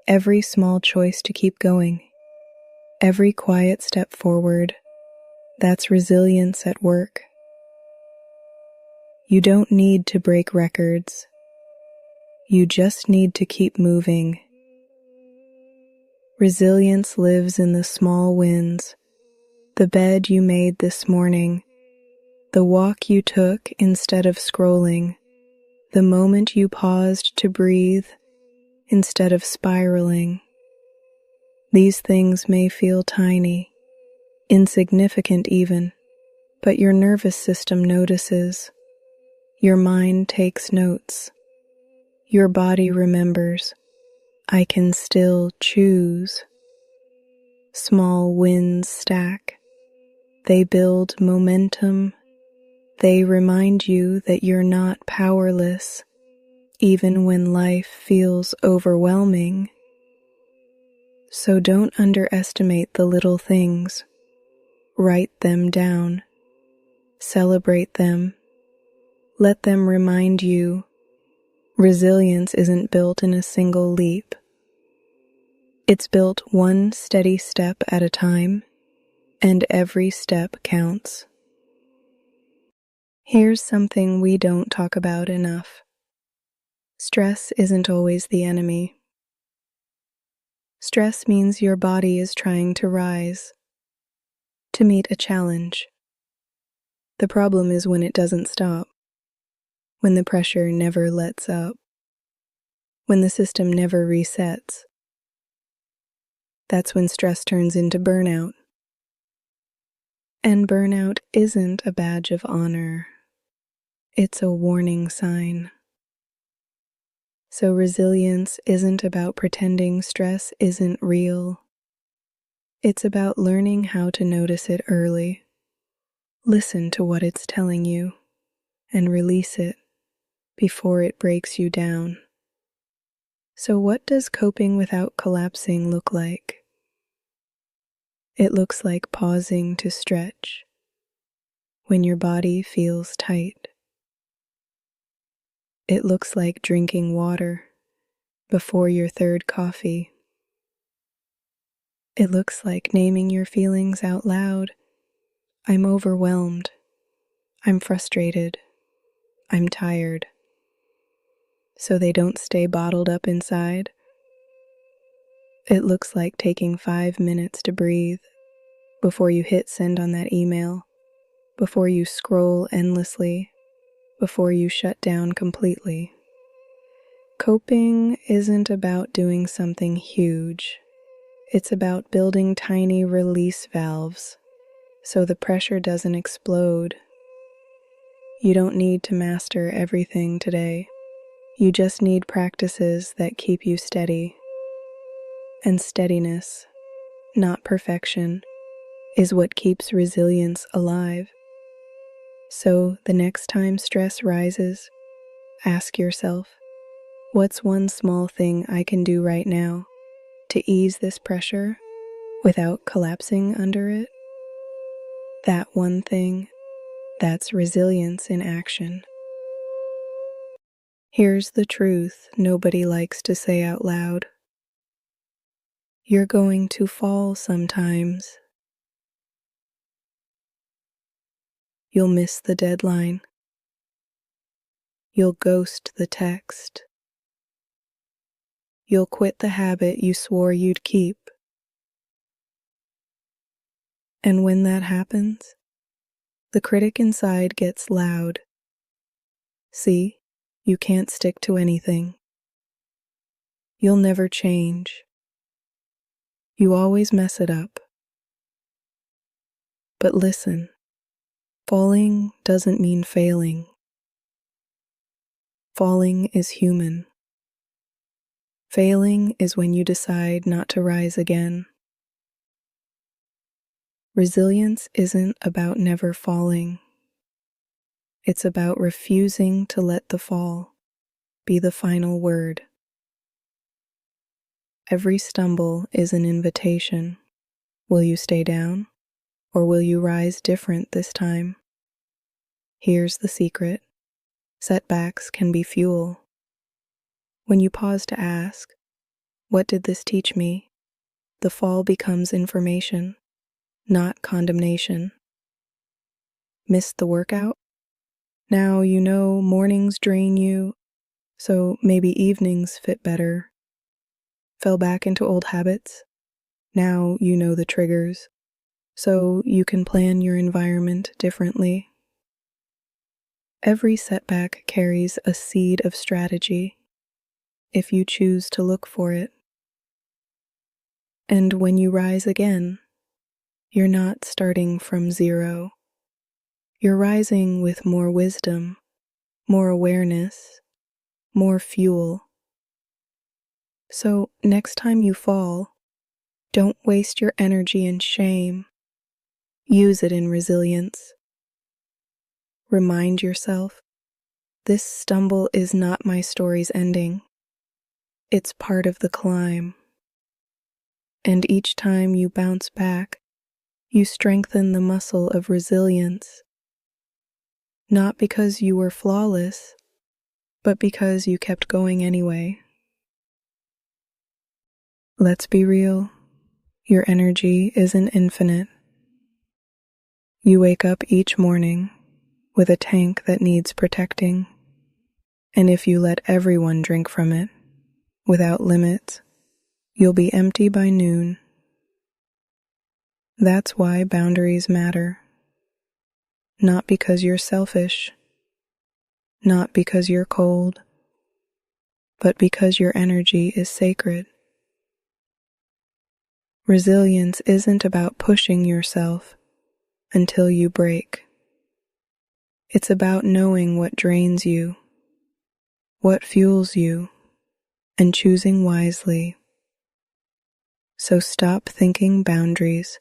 every small choice to keep going, every quiet step forward, that's resilience at work. You don't need to break records. You just need to keep moving. Resilience lives in the small wins, the bed you made this morning, the walk you took instead of scrolling, the moment you paused to breathe instead of spiraling. These things may feel tiny, insignificant even, but your nervous system notices. Your mind takes notes. Your body remembers. I can still choose. Small wins stack. They build momentum. They remind you that you're not powerless, even when life feels overwhelming. So don't underestimate the little things. Write them down. Celebrate them. Let them remind you resilience isn't built in a single leap. It's built one steady step at a time, and every step counts. Here's something we don't talk about enough. Stress isn't always the enemy. Stress means your body is trying to rise, to meet a challenge. The problem is when it doesn't stop, when the pressure never lets up, when the system never resets. That's when stress turns into burnout. And burnout isn't a badge of honor. It's a warning sign. So resilience isn't about pretending stress isn't real. It's about learning how to notice it early. Listen to what it's telling you and release it before it breaks you down. So what does coping without collapsing look like? It looks like pausing to stretch when your body feels tight. It looks like drinking water before your third coffee. It looks like naming your feelings out loud. I'm overwhelmed. I'm frustrated. I'm tired. So they don't stay bottled up inside. It looks like taking 5 minutes to breathe before you hit send on that email, before you scroll endlessly, before you shut down completely. Coping isn't about doing something huge. It's about building tiny release valves so the pressure doesn't explode. You don't need to master everything today. You just need practices that keep you steady. And steadiness, not perfection, is what keeps resilience alive. So the next time stress rises, ask yourself, what's one small thing I can do right now to ease this pressure without collapsing under it? That one thing, that's resilience in action. Here's the truth nobody likes to say out loud. You're going to fall sometimes. You'll miss the deadline. You'll ghost the text. You'll quit the habit you swore you'd keep. And when that happens, the critic inside gets loud. See, you can't stick to anything. You'll never change. You always mess it up. But listen, falling doesn't mean failing. Falling is human. Failing is when you decide not to rise again. Resilience isn't about never falling. It's about refusing to let the fall be the final word. Every stumble is an invitation. Will you stay down, or will you rise different this time? Here's the secret. Setbacks can be fuel. When you pause to ask, What did this teach me? The fall becomes information, not condemnation. Missed the workout? Now you know mornings drain you, so maybe evenings fit better. Fell back into old habits? Now you know the triggers, so you can plan your environment differently. Every setback carries a seed of strategy, if you choose to look for it. And when you rise again, you're not starting from zero. You're rising with more wisdom, more awareness, more fuel. So next time you fall, don't waste your energy in shame. Use it in resilience. Remind yourself, this stumble is not my story's ending. It's part of the climb. And each time you bounce back, you strengthen the muscle of resilience. Not because you were flawless, but because you kept going anyway. Let's be real, your energy isn't infinite. You wake up each morning with a tank that needs protecting, and if you let everyone drink from it, without limits, you'll be empty by noon. That's why boundaries matter. Not because you're selfish, not because you're cold, but because your energy is sacred. Resilience isn't about pushing yourself until you break. It's about knowing what drains you, what fuels you, and choosing wisely. So stop thinking boundaries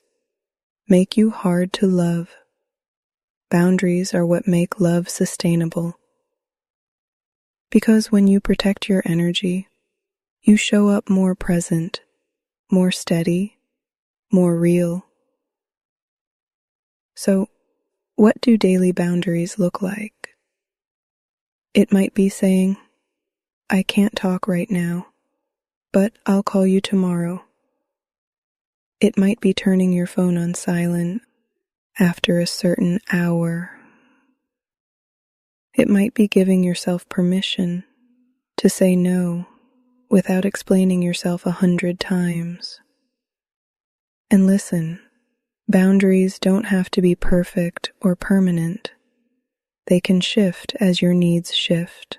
make you hard to love. Boundaries are what make love sustainable. Because when you protect your energy, you show up more present, more steady, more real. So, what do daily boundaries look like? It might be saying, I can't talk right now, but I'll call you tomorrow. It might be turning your phone on silent after a certain hour. It might be giving yourself permission to say no without explaining yourself 100 times. And listen, boundaries don't have to be perfect or permanent. They can shift as your needs shift.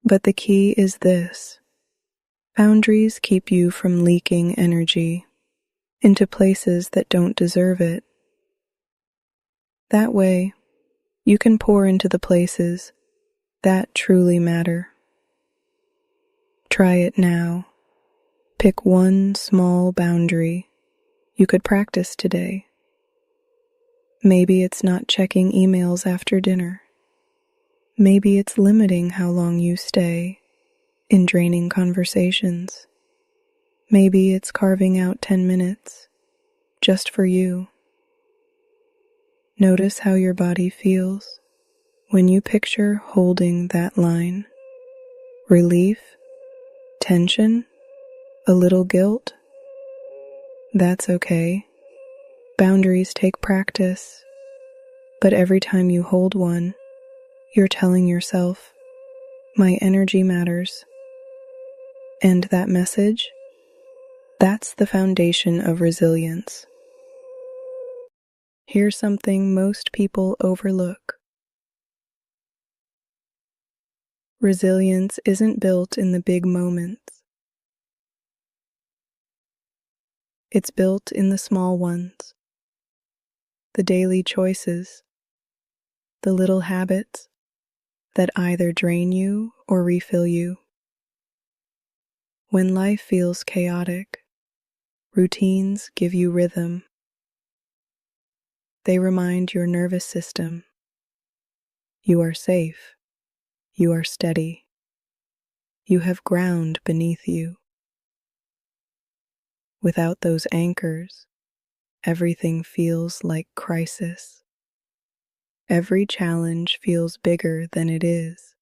But the key is this. Boundaries keep you from leaking energy into places that don't deserve it. That way, you can pour into the places that truly matter. Try it now. Pick one small boundary you could practice today. Maybe it's not checking emails after dinner. Maybe it's limiting how long you stay in draining conversations. Maybe it's carving out 10 minutes just for you. Notice how your body feels when you picture holding that line. Relief, tension, a little guilt. That's okay. Boundaries take practice, but every time you hold one, you're telling yourself, my energy matters. And that message, that's the foundation of resilience. Here's something most people overlook. Resilience isn't built in the big moments. It's built in the small ones, the daily choices, the little habits that either drain you or refill you. When life feels chaotic, routines give you rhythm. They remind your nervous system, you are safe, you are steady, you have ground beneath you. Without those anchors, everything feels like crisis. Every challenge feels bigger than it is.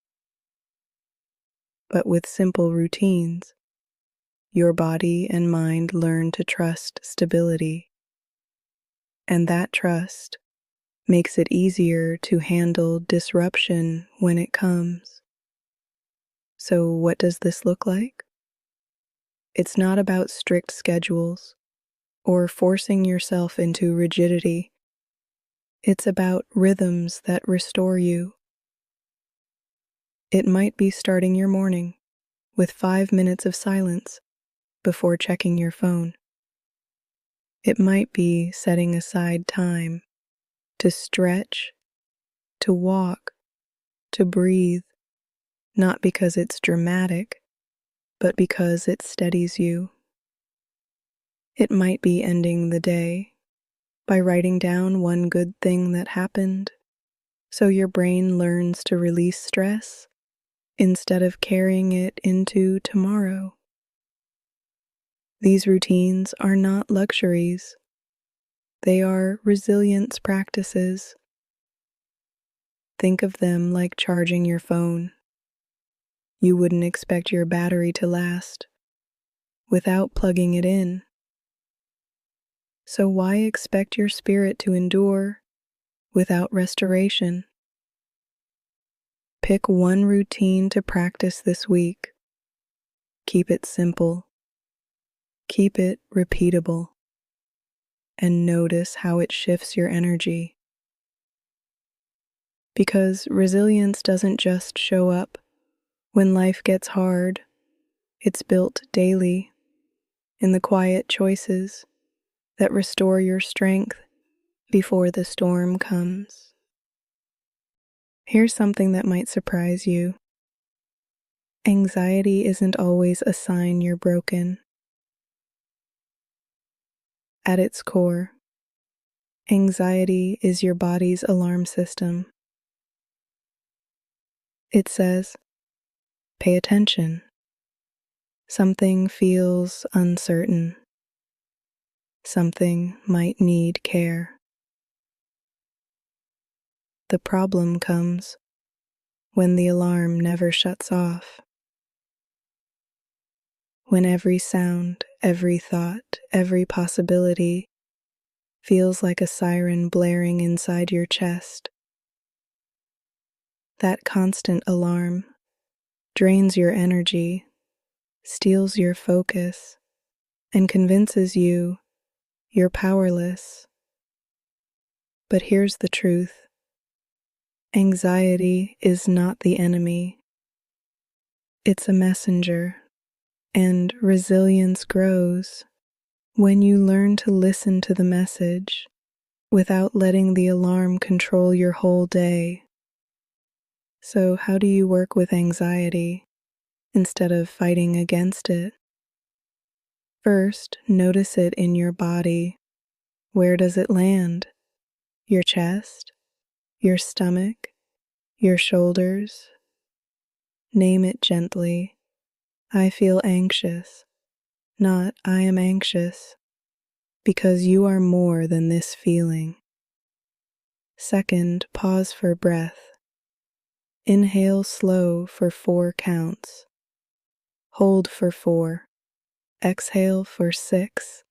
But with simple routines, your body and mind learn to trust stability, and that trust makes it easier to handle disruption when it comes. So, what does this look like? It's not about strict schedules or forcing yourself into rigidity. It's about rhythms that restore you. It might be starting your morning with 5 minutes of silence before checking your phone. It might be setting aside time to stretch, to walk, to breathe, not because it's dramatic, but because it steadies you. It might be ending the day by writing down one good thing that happened, so your brain learns to release stress instead of carrying it into tomorrow. These routines are not luxuries. They are resilience practices. Think of them like charging your phone. You wouldn't expect your battery to last without plugging it in. So why expect your spirit to endure without restoration? Pick one routine to practice this week. Keep it simple. Keep it repeatable. And notice how it shifts your energy. Because resilience doesn't just show up when life gets hard. It's built daily in the quiet choices that restore your strength before the storm comes. Here's something that might surprise you. Anxiety isn't always a sign you're broken. At its core, anxiety is your body's alarm system. It says, pay attention. Something feels uncertain. Something might need care. The problem comes when the alarm never shuts off. When every sound, every thought, every possibility feels like a siren blaring inside your chest. That constant alarm drains your energy, steals your focus, and convinces you you're powerless. But here's the truth. Anxiety is not the enemy. It's a messenger, and resilience grows when you learn to listen to the message without letting the alarm control your whole day. So, how do you work with anxiety instead of fighting against it? First, notice it in your body. Where does it land? Your chest? Your stomach? Your shoulders? Name it gently. I feel anxious, not I am anxious, because you are more than this feeling. Second, pause for breath. Inhale slow for 4 counts. Hold for 4. Exhale for 6.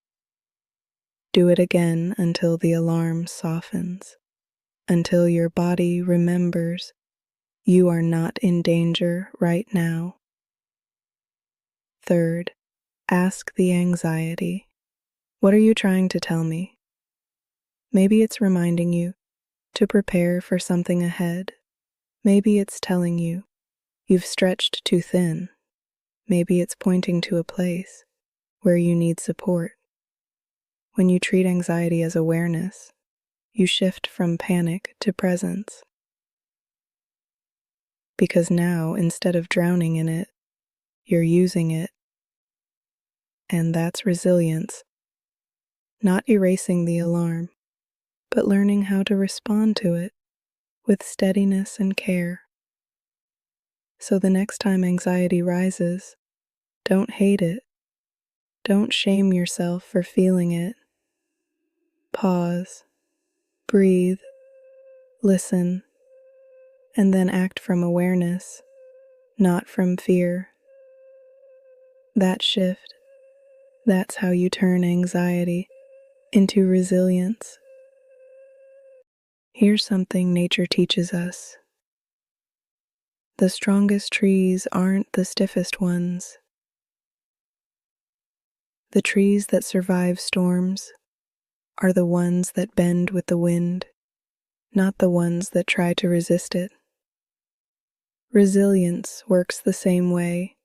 Do it again until the alarm softens, until your body remembers you are not in danger right now. Third, ask the anxiety, what are you trying to tell me? Maybe it's reminding you to prepare for something ahead. Maybe it's telling you you've stretched too thin. Maybe it's pointing to a place where you need support. When you treat anxiety as awareness, you shift from panic to presence. Because now, instead of drowning in it, you're using it. And that's resilience. Not erasing the alarm, but learning how to respond to it with steadiness and care. So the next time anxiety rises, don't hate it. Don't shame yourself for feeling it. Pause, breathe, listen, and then act from awareness, not from fear. That shift That's how you turn anxiety into resilience. Here's something nature teaches us. The strongest trees aren't the stiffest ones. The trees that survive storms are the ones that bend with the wind, not the ones that try to resist it. Resilience works the same way.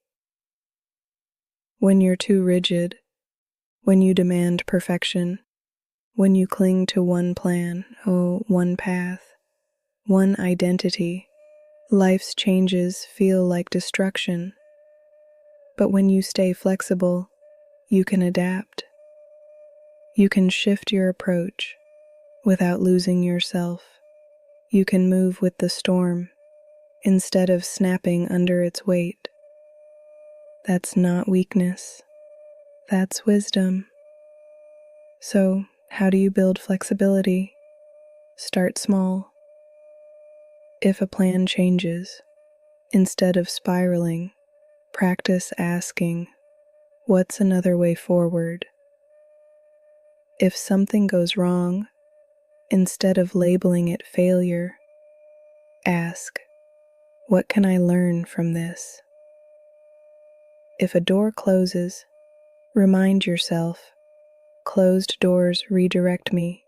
When you're too rigid, when you demand perfection, when you cling to one plan, one path, one identity, life's changes feel like destruction. But when you stay flexible, you can adapt. You can shift your approach without losing yourself. You can move with the storm instead of snapping under its weight. That's not weakness. That's wisdom. So, how do you build flexibility? Start small. If a plan changes, instead of spiraling, practice asking, what's another way forward? If something goes wrong, instead of labeling it failure, ask, what can I learn from this? If a door closes, remind yourself, closed doors redirect me.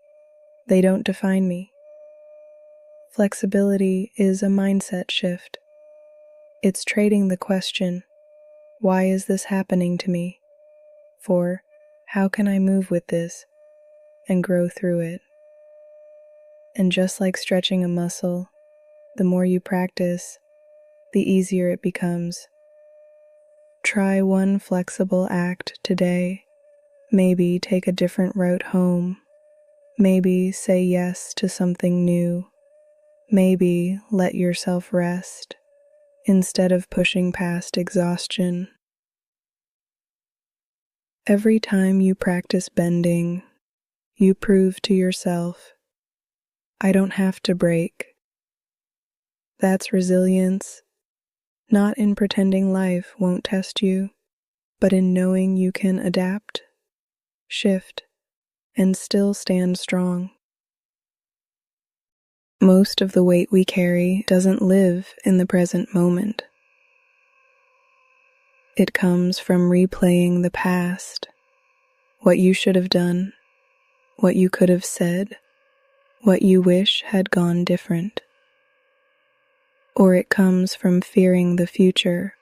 They don't define me. Flexibility is a mindset shift. It's trading the question, why is this happening to me? For, how can I move with this and grow through it? And just like stretching a muscle, the more you practice, the easier it becomes. Try one flexible act today. Maybe take a different route home. Maybe say yes to something new. Maybe let yourself rest instead of pushing past exhaustion. Every time you practice bending, you prove to yourself, I don't have to break. That's resilience, not in pretending life won't test you, but in knowing you can adapt, shift, and still stand strong. Most of the weight we carry doesn't live in the present moment. It comes from replaying the past, what you should have done, what you could have said, what you wish had gone different. Or it comes from fearing the future,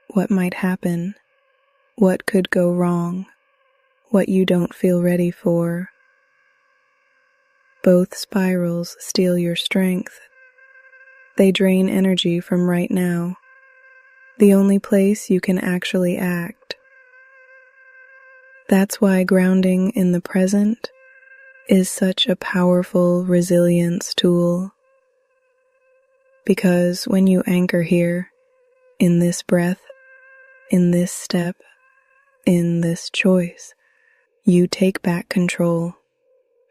what might happen, what could go wrong, what you don't feel ready for. Both spirals steal your strength. They drain energy from right now, the only place you can actually act. That's why grounding in the present is such a powerful resilience tool. Because when you anchor here, in this breath, in this step, in this choice, you take back control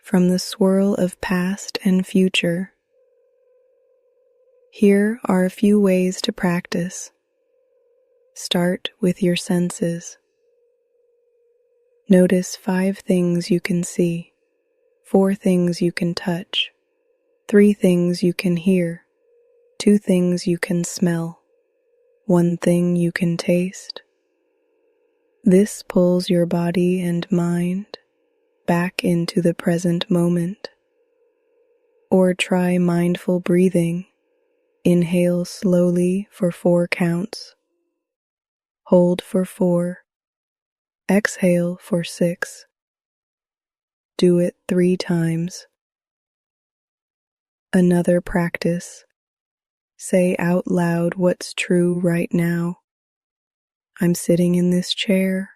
from the swirl of past and future. Here are a few ways to practice. Start with your senses. Notice 5 things you can see, 4 things you can touch, 3 things you can hear, 2 things you can smell, 1 thing you can taste. This pulls your body and mind back into the present moment. Or try mindful breathing. Inhale slowly for 4 counts. Hold for 4. Exhale for 6. Do it 3 times. Another practice. Say out loud what's true right now. I'm sitting in this chair.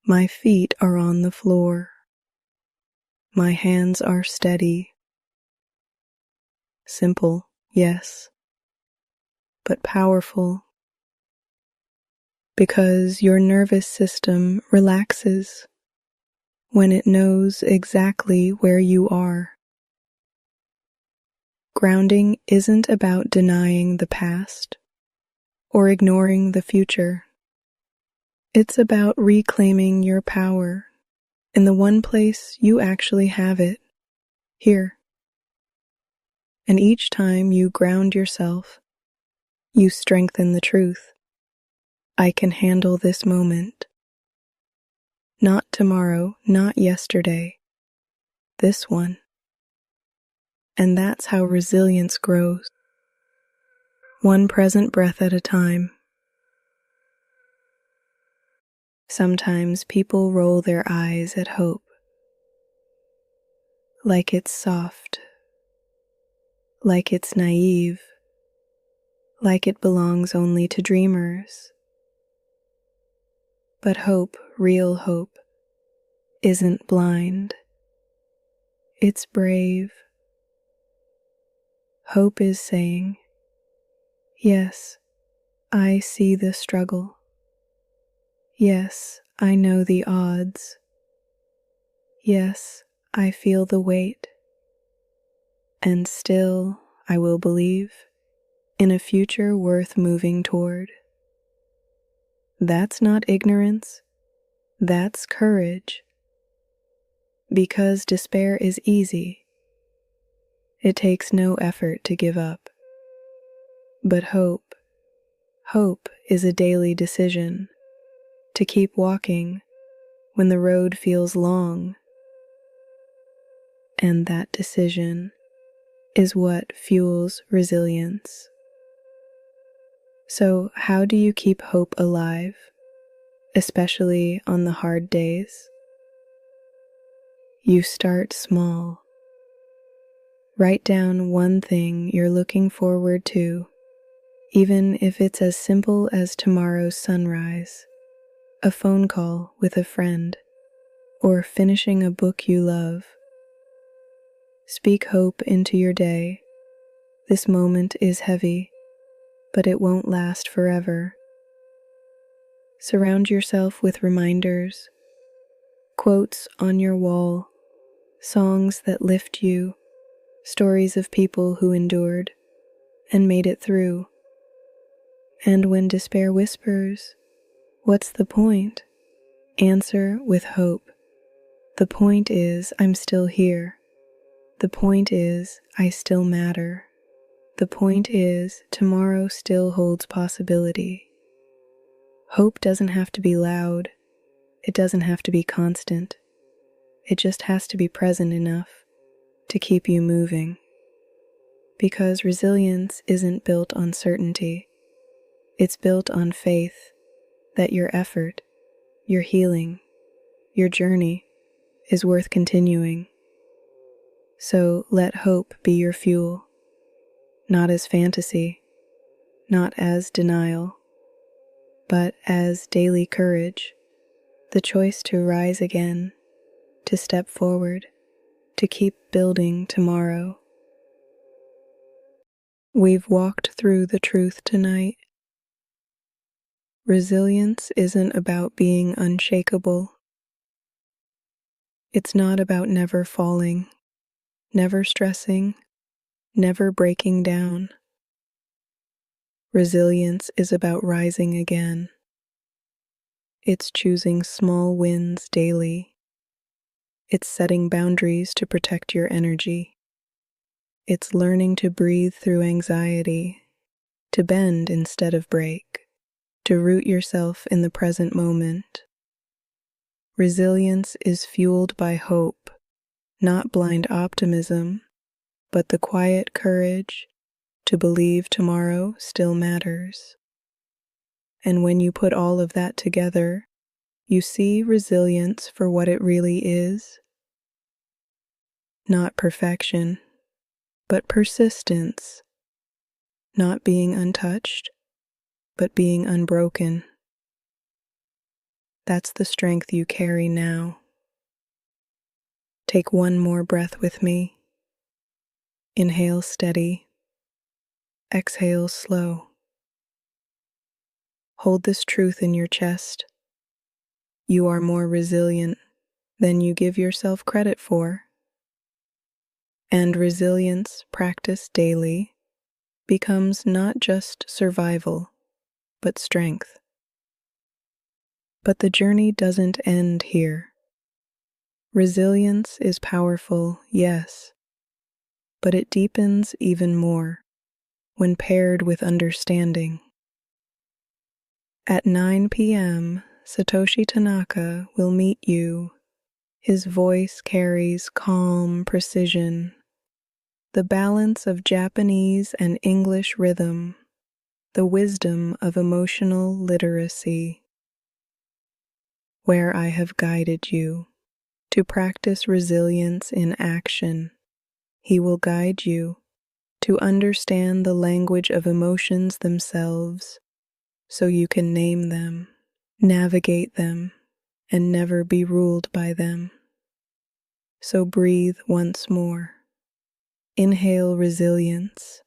My feet are on the floor. My hands are steady. Simple, yes, but powerful. Because your nervous system relaxes when it knows exactly where you are. Grounding isn't about denying the past or ignoring the future. It's about reclaiming your power in the one place you actually have it, here. And each time you ground yourself, you strengthen the truth. I can handle this moment. Not tomorrow, not yesterday, this one. And that's how resilience grows, one present breath at a time. Sometimes people roll their eyes at hope, like it's soft, like it's naive, like it belongs only to dreamers. But hope, real hope, isn't blind. It's brave. Hope is saying, yes, I see the struggle. Yes, I know the odds. Yes, I feel the weight. And still, I will believe in a future worth moving toward. That's not ignorance, that's courage. Because despair is easy. It takes no effort to give up. But hope is a daily decision to keep walking when the road feels long. And that decision is what fuels resilience. So, how do you keep hope alive, especially on the hard days? You start small. Write down one thing you're looking forward to, even if it's as simple as tomorrow's sunrise, a phone call with a friend, or finishing a book you love. Speak hope into your day. This moment is heavy, but it won't last forever. Surround yourself with reminders, quotes on your wall, songs that lift you, stories of people who endured and made it through. And when despair whispers, "What's the point?" answer with hope. The point is, I'm still here. The point is, I still matter. The point is, tomorrow still holds possibility. Hope doesn't have to be loud. It doesn't have to be constant. It just has to be present enough to keep you moving. Because resilience isn't built on certainty. It's built on faith that your effort, your healing, your journey is worth continuing. So let hope be your fuel, not as fantasy, not as denial, but as daily courage, the choice to rise again, to step forward, to keep building tomorrow. We've walked through the truth tonight. Resilience isn't about being unshakable. It's not about never falling, never stressing, never breaking down. Resilience is about rising again. It's choosing small wins daily. It's setting boundaries to protect your energy. It's learning to breathe through anxiety, to bend instead of break, to root yourself in the present moment. Resilience is fueled by hope, not blind optimism, but the quiet courage to believe tomorrow still matters. And when you put all of that together, you see resilience for what it really is. Not perfection, but persistence. Not being untouched, but being unbroken. That's the strength you carry now. Take one more breath with me. Inhale steady. Exhale slow. Hold this truth in your chest. You are more resilient than you give yourself credit for. And resilience practiced daily becomes not just survival, but strength. But the journey doesn't end here. Resilience is powerful, yes, but it deepens even more when paired with understanding. At 9 p.m., Satoshi Tanaka will meet you. His voice carries calm precision, the balance of Japanese and English rhythm, the wisdom of emotional literacy. Where I have guided you to practice resilience in action, he will guide you to understand the language of emotions themselves so you can name them, navigate them, and never be ruled by them. So breathe once more. Inhale resilience,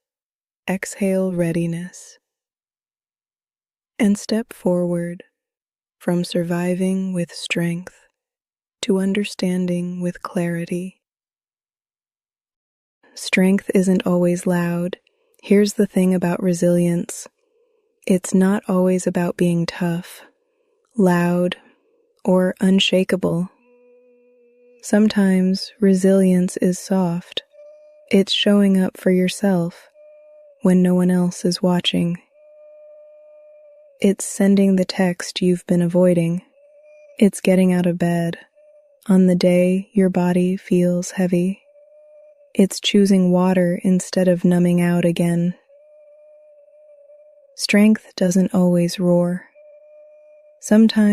exhale readiness, and step forward from surviving with strength to understanding with clarity. Strength isn't always loud. Here's the thing about resilience. It's not always about being tough, loud, or unshakable. Sometimes resilience is soft. It's showing up for yourself when no one else is watching. It's sending the text you've been avoiding. It's getting out of bed on the day your body feels heavy. It's choosing water instead of numbing out again. Strength doesn't always roar. Sometimes